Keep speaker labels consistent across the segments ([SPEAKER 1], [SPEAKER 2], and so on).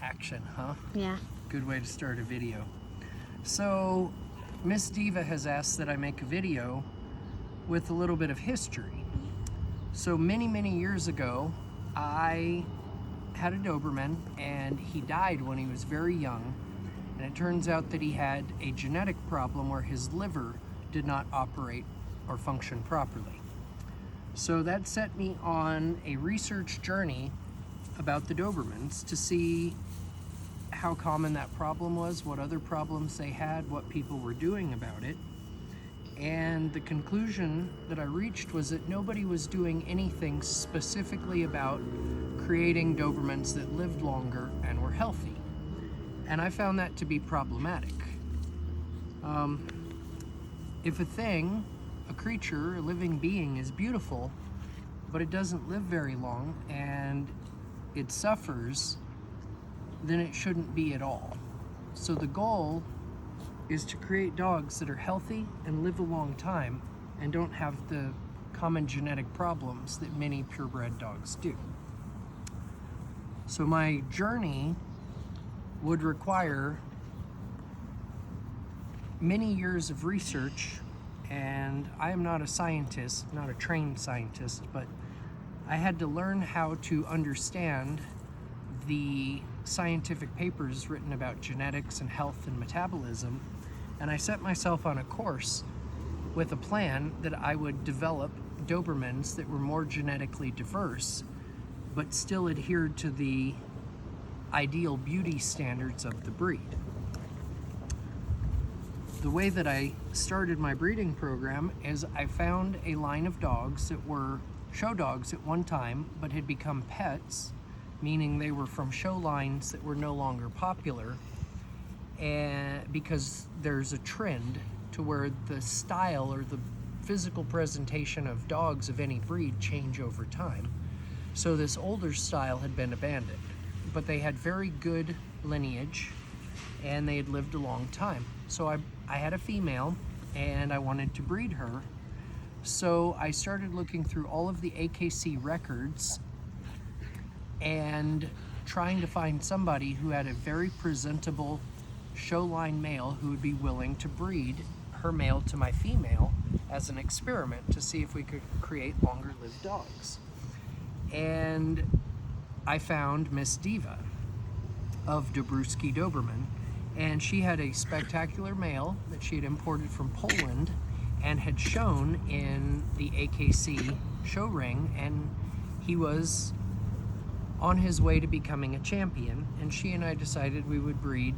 [SPEAKER 1] Action, huh?
[SPEAKER 2] Yeah.
[SPEAKER 1] Good way to start a video. So, Miss Diva has asked that I make a video with a little bit of history. So many years ago, I had a Doberman and he died when he was very young. And it turns out that he had a genetic problem where his liver did not operate or function properly. So that set me on a research journey about the Dobermans to see how common that problem was, what other problems they had, what people were doing about it. And the conclusion that I reached was that nobody was doing anything specifically about creating Dobermans that lived longer and were healthy. And I found that to be problematic. If a thing, a creature, a living being is beautiful, but it doesn't live very long and it suffers, then it shouldn't be at all. So the goal is to create dogs that are healthy and live a long time and don't have the common genetic problems that many purebred dogs do. So my journey would require many years of research, and I am not a scientist, not a trained scientist, but I had to learn how to understand the scientific papers written about genetics and health and metabolism, and I set myself on a course with a plan that I would develop Dobermans that were more genetically diverse but still adhered to the ideal beauty standards of the breed. The way that I started my breeding program is I found a line of dogs that were show dogs at one time but had become pets, meaning they were from show lines that were no longer popular, and because there's a trend to where the style or the physical presentation of dogs of any breed change over time. So this older style had been abandoned, but they had very good lineage and they had lived a long time. So I had a female and I wanted to breed her. So I started looking through all of the AKC records and trying to find somebody who had a very presentable show line male who would be willing to breed her male to my female as an experiment to see if we could create longer lived dogs. And I found Miss Diva of Dobruski Doberman, and she had a spectacular male that she had imported from Poland and had shown in the AKC show ring, and he was on his way to becoming a champion, and she and I decided we would breed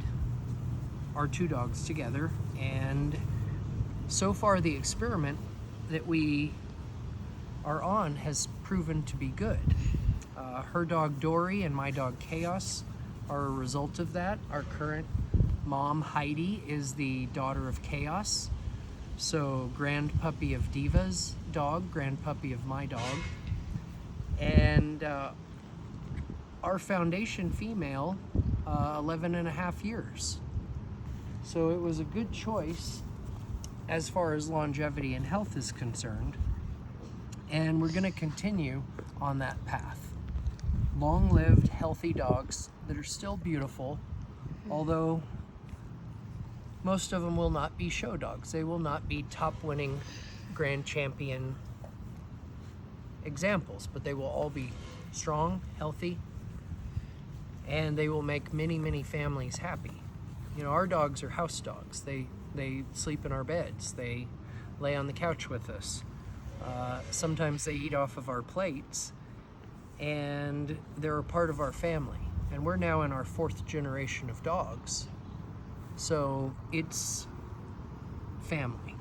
[SPEAKER 1] our two dogs together. And so far the experiment that we are on has proven to be good. Her dog Dory and my dog Chaos are a result of that. Our current mom Heidi is the daughter of Chaos, so grand puppy of Diva's dog, grand puppy of my dog. And our foundation female, 11 and a half years. So it was a good choice as far as longevity and health is concerned, and we're going to continue on that path. Long-lived, healthy dogs that are still beautiful, although most of them will not be show dogs. They will not be top-winning grand champion examples, but they will all be strong, healthy, and they will make many families happy. You know, our dogs are house dogs. They sleep in our beds. They lay on the couch with us. Sometimes they eat off of our plates, and they're a part of our family. And we're now in our 4th generation of dogs, so it's family.